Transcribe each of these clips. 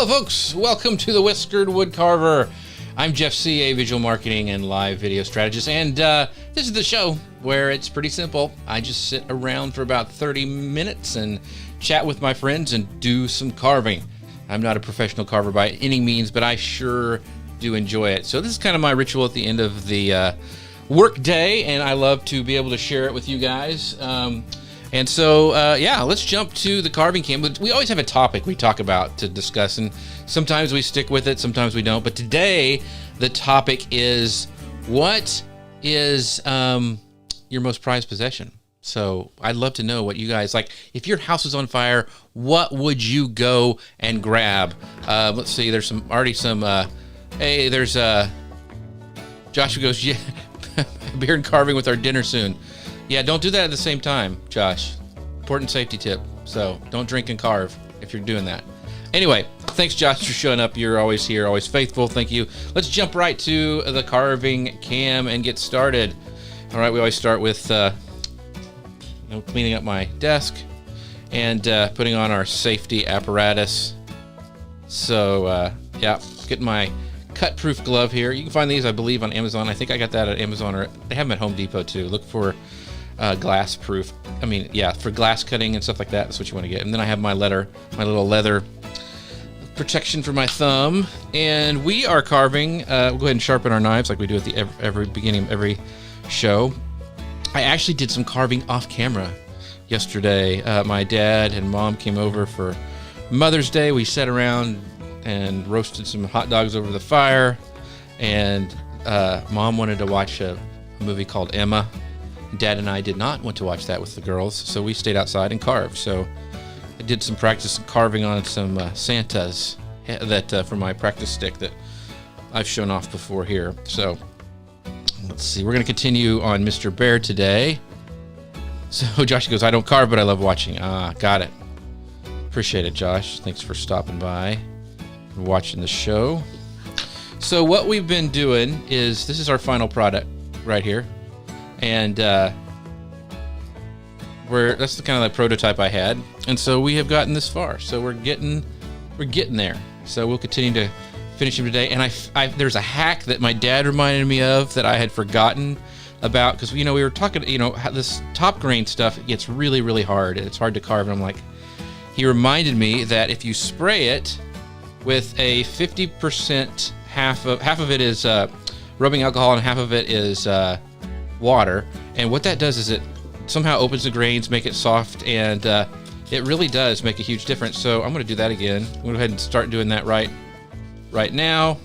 Hello folks, welcome to the Whiskered Woodcarver. I'm Jeff C., a visual marketing and live video strategist, and this is the show where it's pretty simple. I just sit around for about 30 minutes and chat with my friends and do some carving. I'm not a professional carver by any means, but I sure do enjoy it. So this is kind of my ritual at the end of the work day, and I love to be able to share it with you guys. And so, let's jump to the carving camp. We always have a topic we talk about to discuss, and sometimes we stick with it, sometimes we don't. But today, the topic is, what is your most prized possession? So I'd love to know what you guys, like, if your house was on fire, what would you go and grab? Let's see, there's hey, there's Joshua goes, yeah, beer and carving with our dinner soon. Yeah, don't do that at the same time, Josh. Important safety tip. So don't drink and carve if you're doing that. Anyway, thanks, Josh, for showing up. You're always here, always faithful. Thank you. Let's jump right to the carving cam and get started. All right, we always start with cleaning up my desk and putting on our safety apparatus. So, getting my cut-proof glove here. You can find these, I believe, on Amazon. I think I got that at Amazon, or they have them at Home Depot, too. Look for glass proof. For glass cutting and stuff like that. That's what you want to get. And then I have my little leather protection for my thumb. And we are carving. We'll go ahead and sharpen our knives like we do at the every beginning of every show. I actually did some carving off camera yesterday. My dad and mom came over for Mother's Day. We sat around and roasted some hot dogs over the fire. And mom wanted to watch a movie called Emma. Dad and I did not want to watch that with the girls, so we stayed outside and carved. So I did some practice carving on some Santas that for my practice stick that I've shown off before here. So let's see, we're going to continue on Mr. Bear today. So Josh goes, I don't carve, but I love watching. Got it. Appreciate it, Josh. Thanks for stopping by and watching the show. So what we've been doing is, this is our final product right here. And that's the kind of the prototype I had, and so we have gotten this far. So we're getting there. So we'll continue to finish them today. And there's a hack that my dad reminded me of that I had forgotten about, because we were talking, how this top grain stuff, it gets really, really hard, and it's hard to carve. And I'm like, he reminded me that if you spray it with a 50%, half of it is rubbing alcohol, and half of it is water, and what that does is it somehow opens the grains, make it soft, and it really does make a huge difference. So I'm going to do that again. I'm going to go ahead and start doing that right now,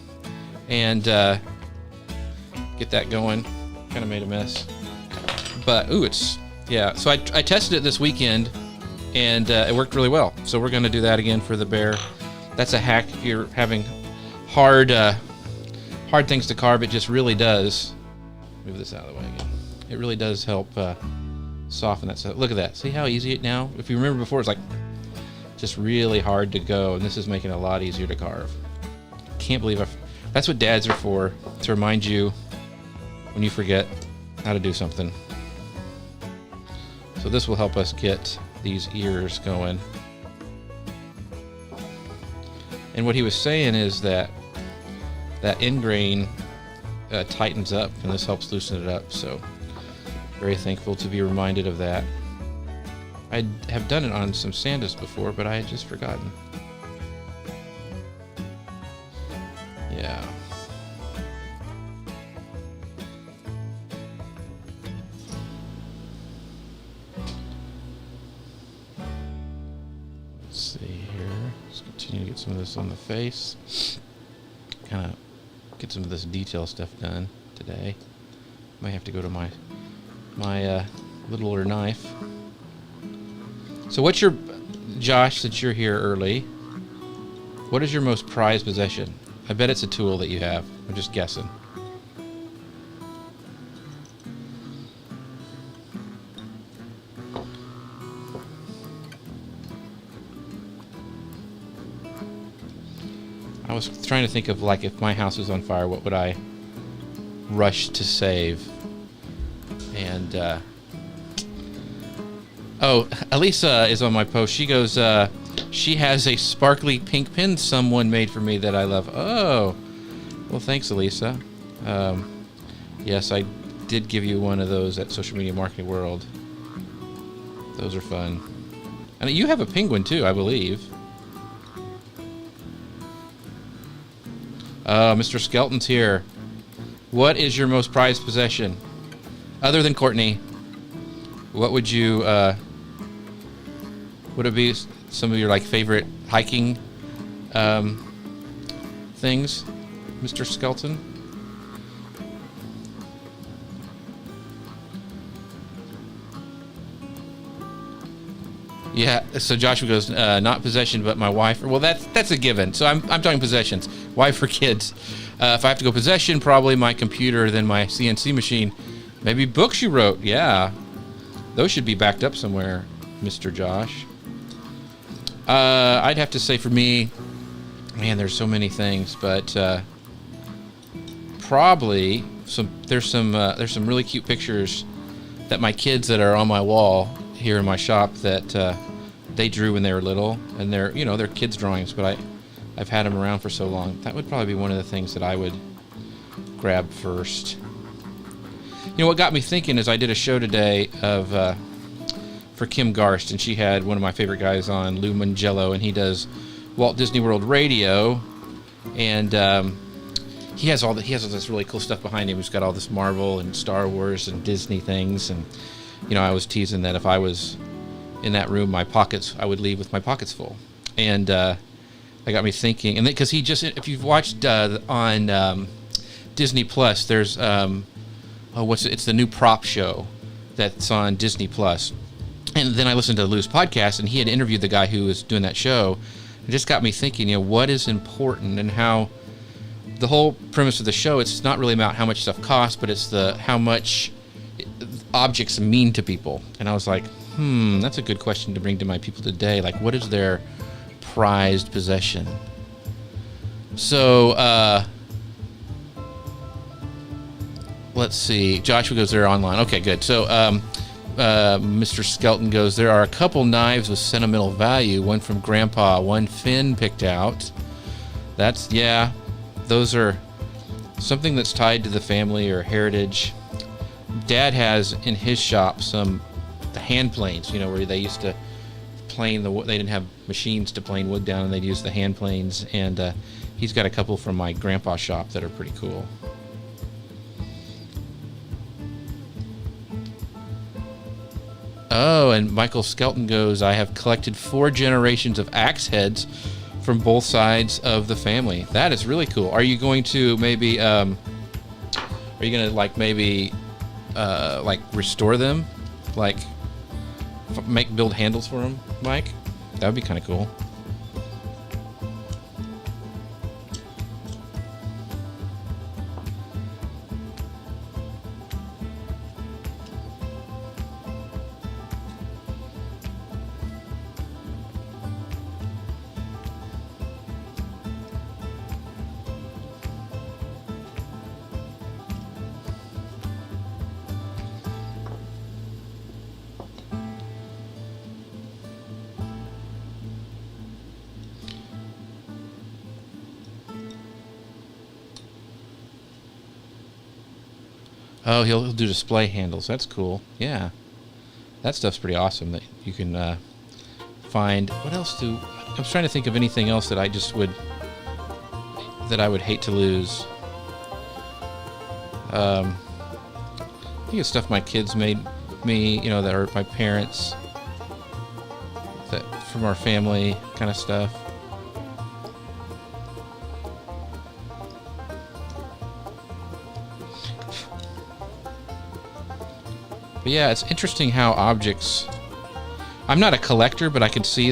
and get that going. Kind of made a mess, but so I tested it this weekend, and it worked really well. So we're going to do that again for the bear. That's a hack if you're having hard things to carve. It just really does. Move this out of the way again. It really does help soften that. So look at that. See how easy it now? If you remember before, it's like just really hard to go, and this is making it a lot easier to carve. Can't believe that's what dads are for, to remind you when you forget how to do something. So this will help us get these ears going. And what he was saying is that end grain tightens up, and this helps loosen it up. So very thankful to be reminded of that. I have done it on some Santas before, but I had just forgotten. Yeah. Let's see here. Let's continue to get some of this on the face. Kind of get some of this detail stuff done today. Might have to go to my littler knife. So what's your, Josh, since you're here early, what is your most prized possession? I bet it's a tool that you have. I'm just guessing. I was trying to think of, like, if my house was on fire, what would I rush to save? And Elisa is on my post. She goes, She has a sparkly pink pin someone made for me that I love. Oh, well, thanks, Elisa. Yes, I did give you one of those at Social Media Marketing World. Those are fun. And you have a penguin too, I believe. Mr. Skelton's here. What is your most prized possession? Other than Courtney, what would you, would it be some of your like favorite hiking things, Mr. Skelton? Yeah, so Joshua goes, not possession, but my wife. Well, that's a given. So I'm talking possessions. Wife or kids. If I have to go possession, probably my computer, then my CNC machine. Maybe books you wrote. Yeah. Those should be backed up somewhere, Mr. Josh. I'd have to say for me, man, there's so many things, but probably there's some really cute pictures that my kids that are on my wall here in my shop that they drew when they were little, and they're kids drawings, but I've had them around for so long. That would probably be one of the things that I would grab first. You know what got me thinking is I did a show today for Kim Garst, and she had one of my favorite guys on, Lou Mangello, and he does Walt Disney World Radio, and he has all this really cool stuff behind him. He's got all this Marvel and Star Wars and Disney things, and I was teasing that if I was in that room, I would leave with my pockets full, and that got me thinking. And because if you've watched on Disney Plus, there's it's the new prop show that's on Disney Plus. And then I listened to Lou's podcast, and he had interviewed the guy who was doing that show. It just got me thinking, what is important, and how the whole premise of the show, it's not really about how much stuff costs, but it's how much objects mean to people. And I was like, that's a good question to bring to my people today. Like, what is their prized possession? So, let's see. Joshua goes, they're online. Okay, good. So, Mr. Skelton goes, there are a couple knives with sentimental value. One from Grandpa, one Finn picked out. Those are something that's tied to the family or heritage. Dad has in his shop the hand planes, where they used to plane the wood. They didn't have machines to plane wood down, and they'd use the hand planes. And he's got a couple from my grandpa's shop that are pretty cool. Oh, and Michael Skelton goes, I have collected 4 generations of axe heads from both sides of the family. That is really cool. Are you going to maybe, restore them? Like, build handles for them, Mike? That would be kind of cool. Oh, he'll do display handles. That's cool. Yeah. That stuff's pretty awesome that you can find. What else I was trying to think of anything else that I would hate to lose. I think it's stuff my kids made me, that are my parents, that from our family kind of stuff. But yeah, it's interesting how objects... I'm not a collector, but I can see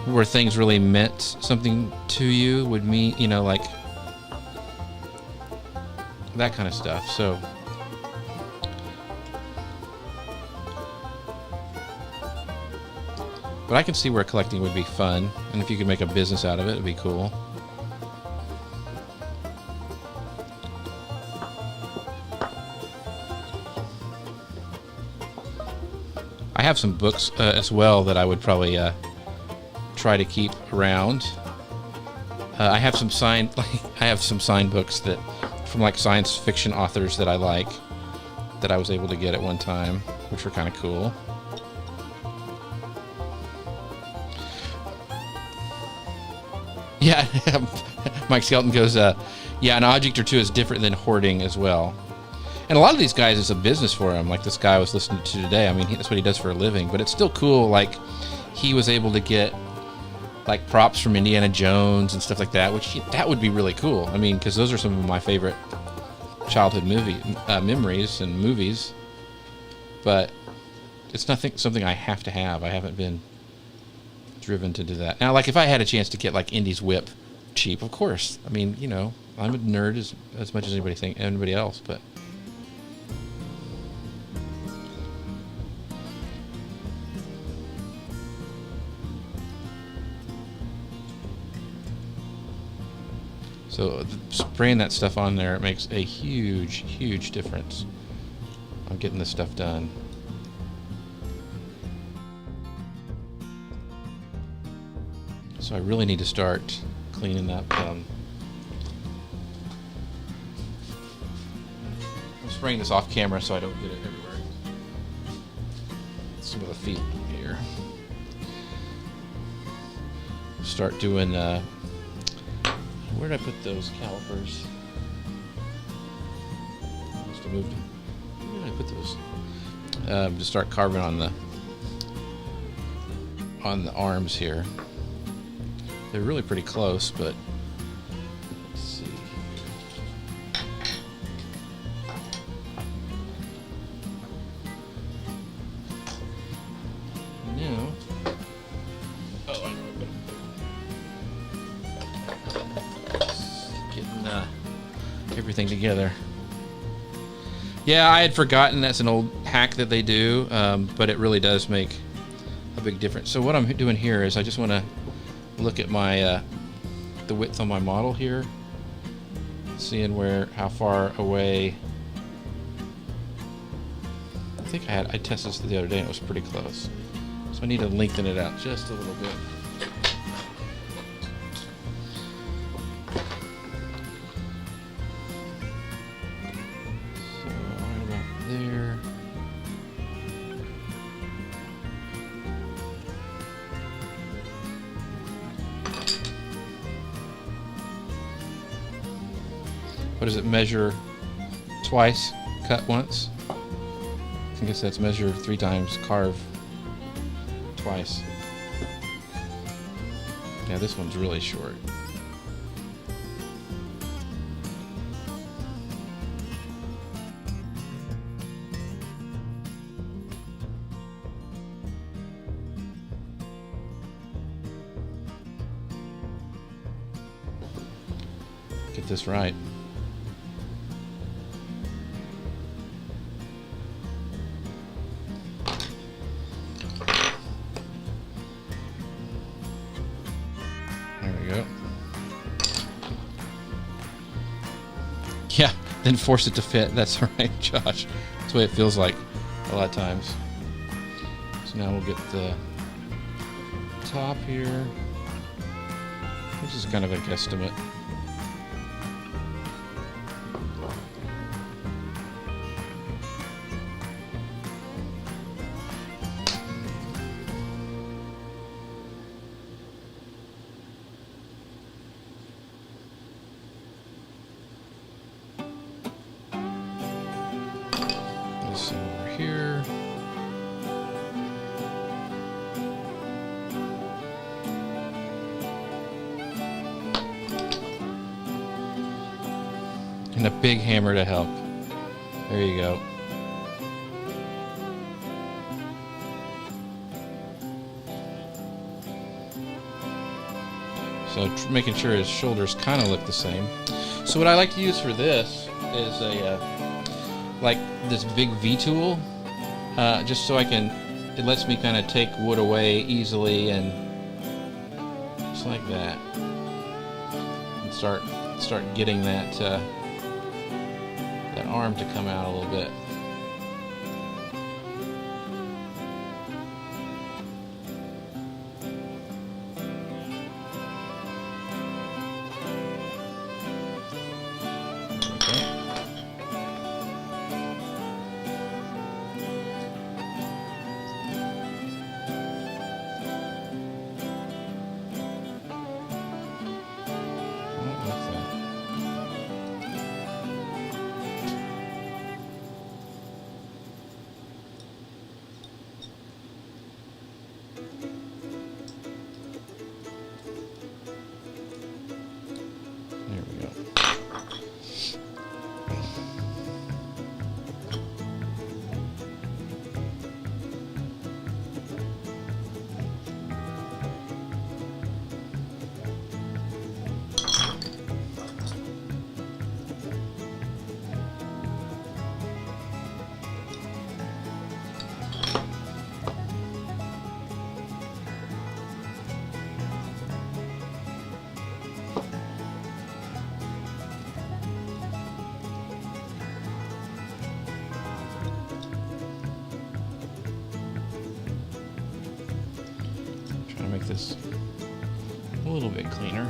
where things really meant something to you would mean, that kind of stuff. So... But I can see where collecting would be fun, and if you could make a business out of it, it'd be cool. I have some books as well that I would probably try to keep around. I have some signed books that from like science fiction authors that I like, that I was able to get at one time, which were kind of cool. Yeah, Mike Skelton goes, yeah, an object or two is different than hoarding as well. And a lot of these guys, it's a business for him. Like this guy I was listening to today. I mean, that's what he does for a living. But it's still cool. Like he was able to get like props from Indiana Jones and stuff like that, which that would be really cool. I mean, because those are some of my favorite childhood memories and movies. But it's something I have to have. I haven't been driven to do that. Now, like if I had a chance to get like Indy's whip cheap, of course. I mean, you know, I'm a nerd as much as anybody else, but. So spraying that stuff on there, it makes a huge, huge difference on getting this stuff done. So I really need to start cleaning up. I'm spraying this off camera so I don't get it everywhere. Some of the feet here. Start doing. Where did I put those calipers? I must have moved them. Where did I put those? Just start carving on the arms here. They're really pretty close, but let's see. Now, oh, I know. Getting everything together. Yeah, I had forgotten that's an old hack that they do, but it really does make a big difference. So what I'm doing here is I just want to look at my the width on my model here, seeing how far away. I think I tested this the other day and it was pretty close. So I need to lengthen it out just a little bit. What does it measure? Twice, cut once. I guess that's measure 3 times, carve twice. Yeah, this one's really short. Get this right. Yeah, then force it to fit. That's right, Josh. That's the way it feels like a lot of times. So now we'll get the top here. This is kind of a guesstimate. Over here. And a big hammer to help. There you go. So making sure his shoulders kind of look the same. So what I like to use for this is like this big V tool, just so it lets me kind of take wood away easily, and just like that, and start getting that arm to come out a little bit. is a little bit cleaner.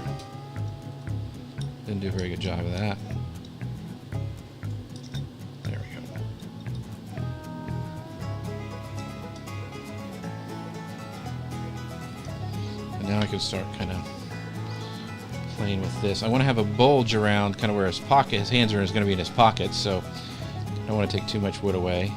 Didn't do a very good job of that. There we go. And now I can start kind of playing with this. I want to have a bulge around kind of where his pocket, his hands are going to be in his pockets, so I don't want to take too much wood away.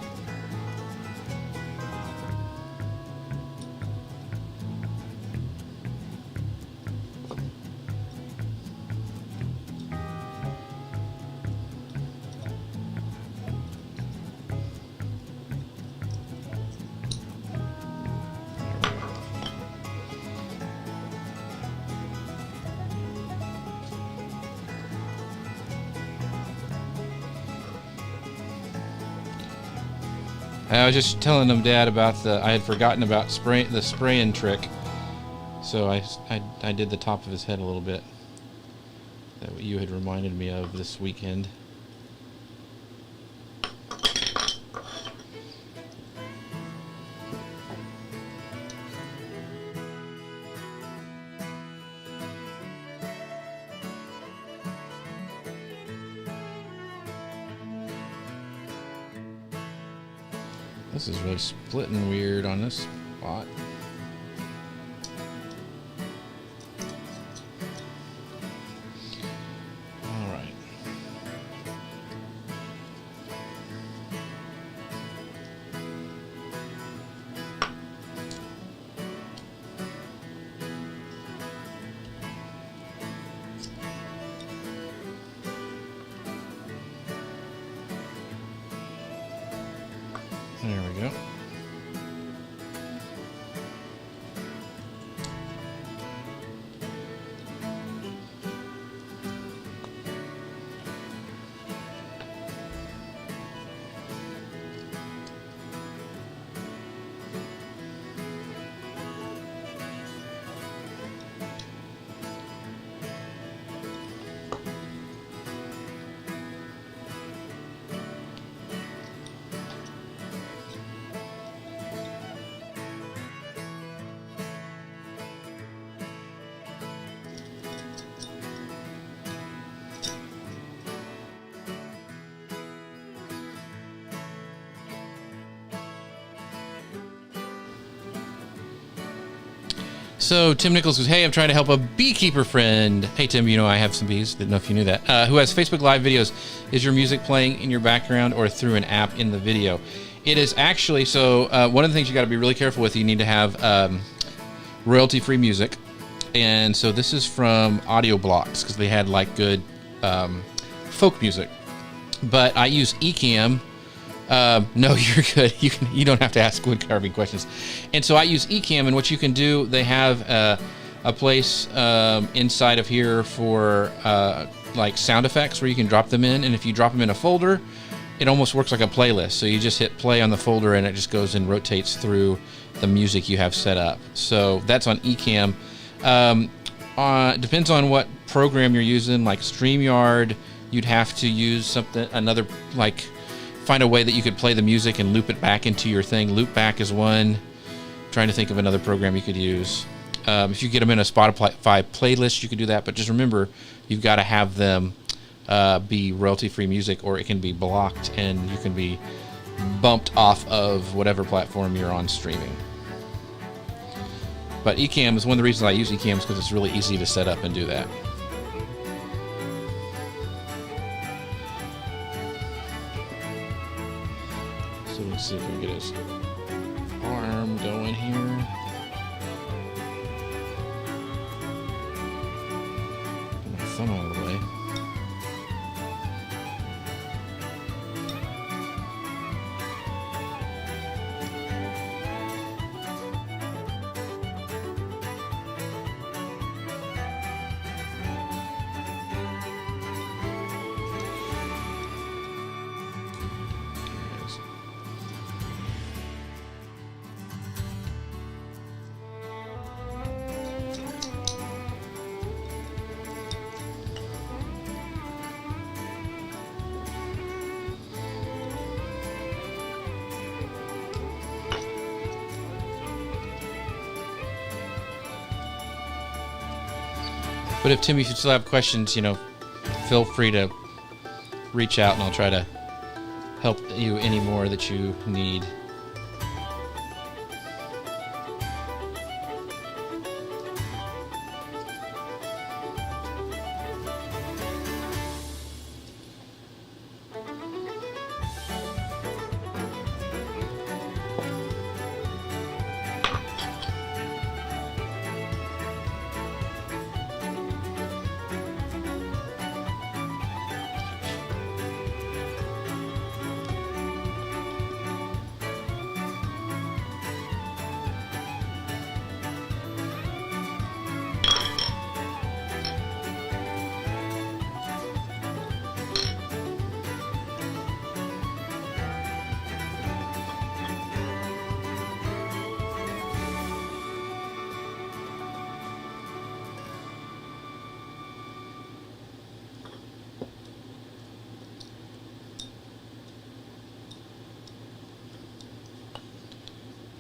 I was just telling them, Dad, about I had forgotten about the spraying trick, so I did the top of his head a little bit. That you had reminded me of this weekend. This is really splitting weird on this spot. All right. There we go. So Tim Nichols goes, hey, I'm trying to help a beekeeper friend. Hey, Tim, you know I have some bees. Didn't know if you knew that. Who has Facebook Live videos. Is your music playing in your background or through an app in the video? It is actually, so one of the things you got to be really careful with, you need to have royalty-free music. And so this is from Audio Blocks because they had like good folk music. But I use Ecamm. No, you're good. You don't have to ask wood carving questions. And so I use Ecamm, and what you can do, they have a place inside of here for like sound effects where you can drop them in, and if you drop them in a folder, it almost works like a playlist. So you just hit play on the folder, and it just goes and rotates through the music you have set up. So that's on Ecamm. Depends on what program you're using. Like StreamYard, you'd have to use another like. Find a way that you could play the music and loop it back into your thing. Loopback is one. I'm trying to think of another program you could use. If you get them in a Spotify playlist, you could do that. But just remember, you've got to have them be royalty-free music, or it can be blocked and you can be bumped off of whatever platform you're on streaming. But Ecamm is one of the reasons I use Ecamm is because it's really easy to set up and do that. So let's see if we can get his arm going here. Get my thumb out of the way. But if Tim, you still have questions, feel free to reach out and I'll try to help you any more that you need.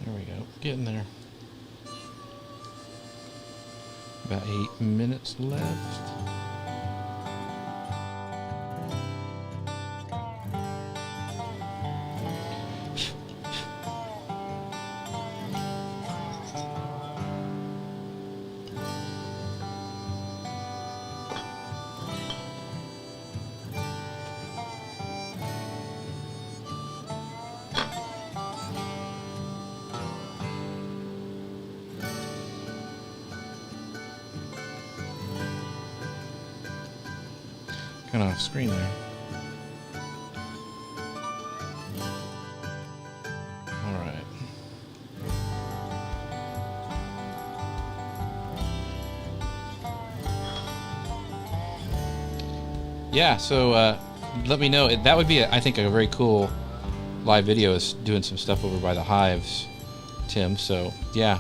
There we go. Getting there. About 8 minutes left. Kind of off screen there. All right. Yeah, so let me know. That would be, I think, a very cool live video, is doing some stuff over by the hives, Tim. So, yeah.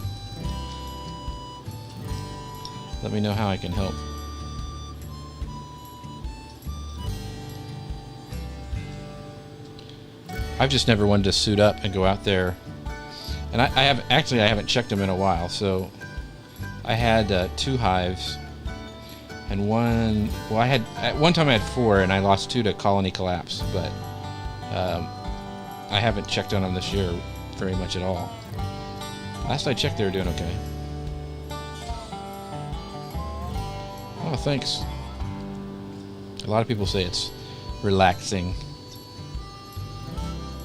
Let me know how I can help. I've just never wanted to suit up and go out there, and I haven't checked them in a while. So I had 2 hives, and at one time I had 4, and I lost 2 to colony collapse. But I haven't checked on them this year very much at all. Last I checked, they were doing okay. Oh, thanks. A lot of people say it's relaxing.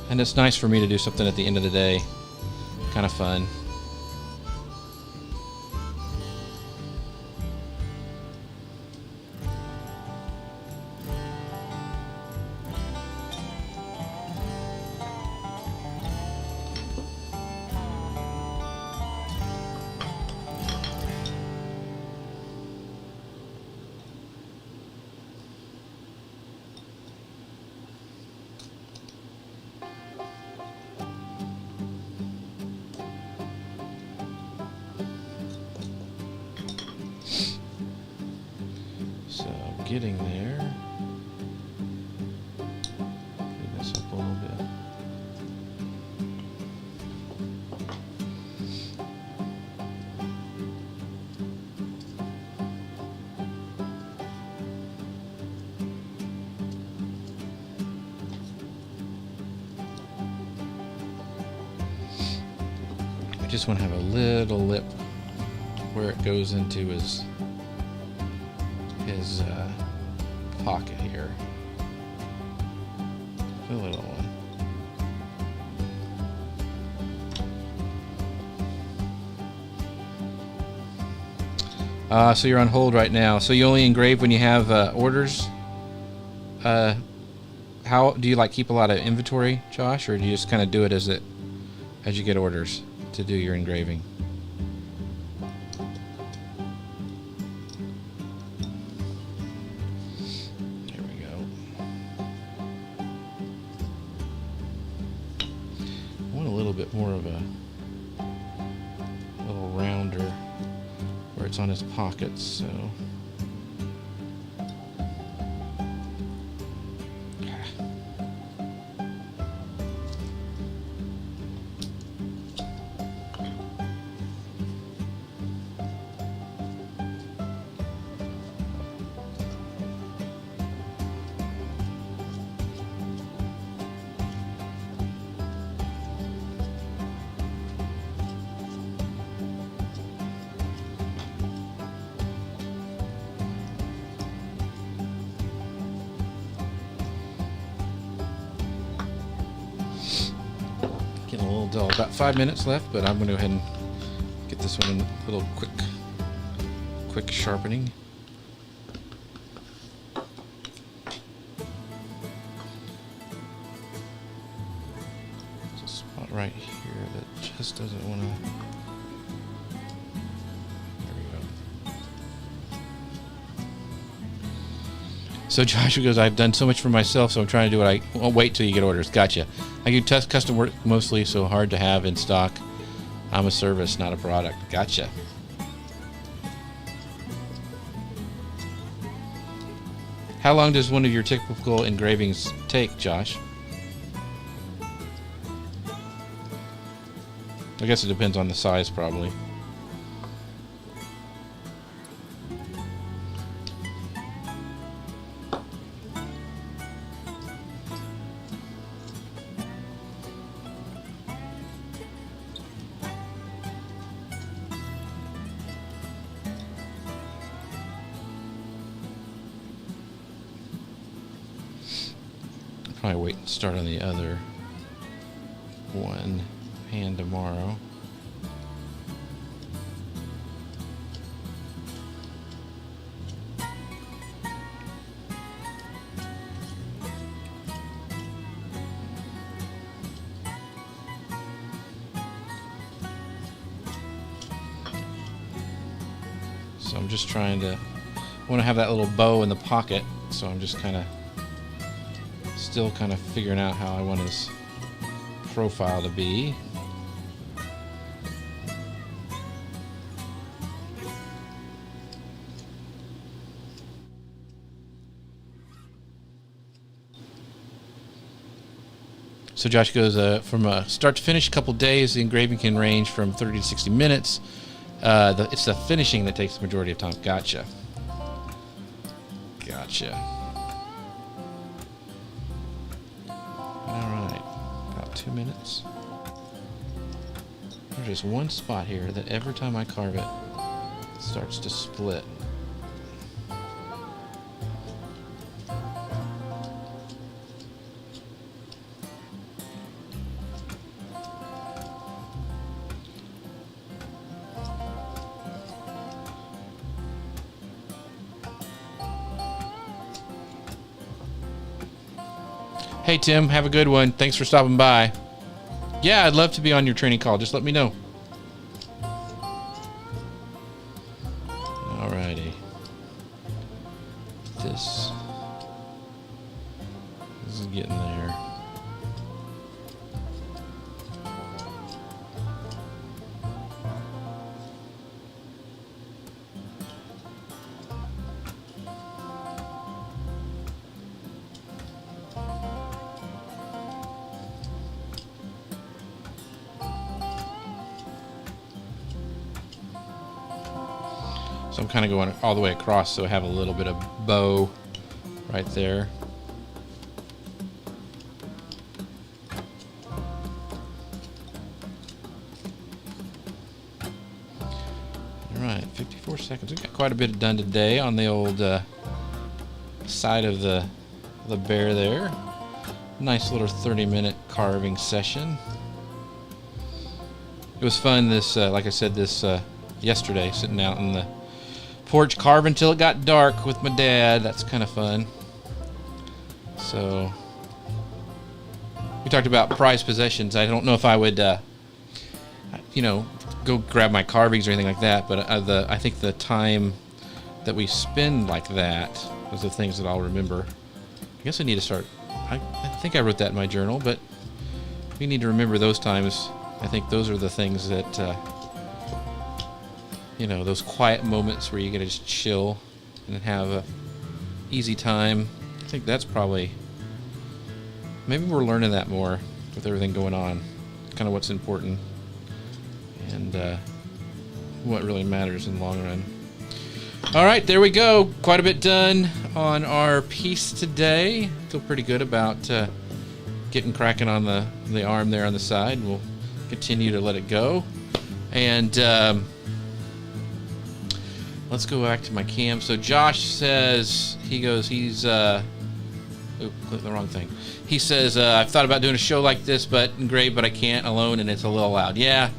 And it's nice for me to do something at the end of the day. Kind of fun. Getting there. Clean this up a little bit. I just want to have a little lip where it goes into his pocket here. A little one. So you're on hold right now. So you only engrave when you have orders? How do you keep a lot of inventory, Josh, or do you just kind of do it as you get orders to do your engraving? More of a little rounder where it's on his pockets, so Getting a little dull. About 5 minutes left, but I'm going to go ahead and get this one in a little quick sharpening. There's a spot right here that just doesn't want to. So Joshua goes, I've done so much for myself, so I'm trying to do what I won't wait till you get orders. Gotcha. I do custom work mostly, so hard to have in stock. I'm a service, not a product. Gotcha. How long does one of your typical engravings take, Josh? I guess it depends on the size, probably. Probably wait and start on the other one hand tomorrow. So I'm just trying to, I want to have that little bow in the pocket, so I'm just still kind of figuring out how I want his profile to be. So Josh goes, from start to finish, a couple days, the engraving can range from 30 to 60 minutes. It's the finishing that takes the majority of time. Gotcha. Alright, about 2 minutes. There's just one spot here that every time I carve it, it starts to split. Hey Tim, have a good one. Thanks for stopping by. Yeah, I'd love to be on your training call. Just let me know. Alrighty. This is getting there. So I'm kind of going all the way across, so I have a little bit of bow right there. All right, 54 seconds. We got quite a bit done today on the old side of the bear there. Nice little 30-minute carving session. It was fun. This, like I said, this yesterday, sitting out in the porch carving until it got dark with my dad. That's kind of fun. So we talked about prized possessions. I don't know if I would, go grab my carvings or anything like that. But I think the time that we spend like that is the things that I'll remember. I guess I need to start. I think I wrote that in my journal, but we need to remember those times. I think those are the things that. Those quiet moments where you get to just chill and have a easy time. I think that's probably, maybe we're learning that more with everything going on, kind of what's important and what really matters in the long run. All right, there we go. Quite a bit done on our piece today. Feel pretty good about getting cracking on the arm there on the side. We'll continue to let it go. And let's go back to my cam. So Josh says, he's Oop, clicked the wrong thing. He says, I've thought about doing a show like this, but engraved, but I can't alone, and it's a little loud. Yeah,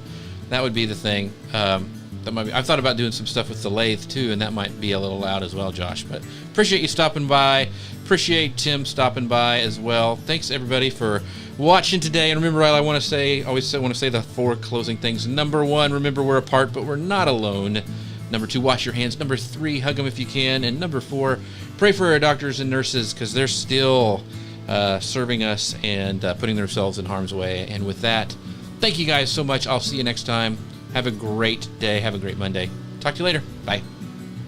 that would be the thing. That might be. I've thought about doing some stuff with the lathe too, and that might be a little loud as well, Josh. But appreciate you stopping by. Appreciate Tim stopping by as well. Thanks everybody for watching today. And remember, I want to say, always want to say the 4 closing things. Number 1, remember we're apart, but we're not alone. Number 2, wash your hands. Number 3, hug them if you can. And number 4, pray for our doctors and nurses because they're still serving us and putting themselves in harm's way. And with that, thank you guys so much. I'll see you next time. Have a great day. Have a great Monday. Talk to you later. Bye.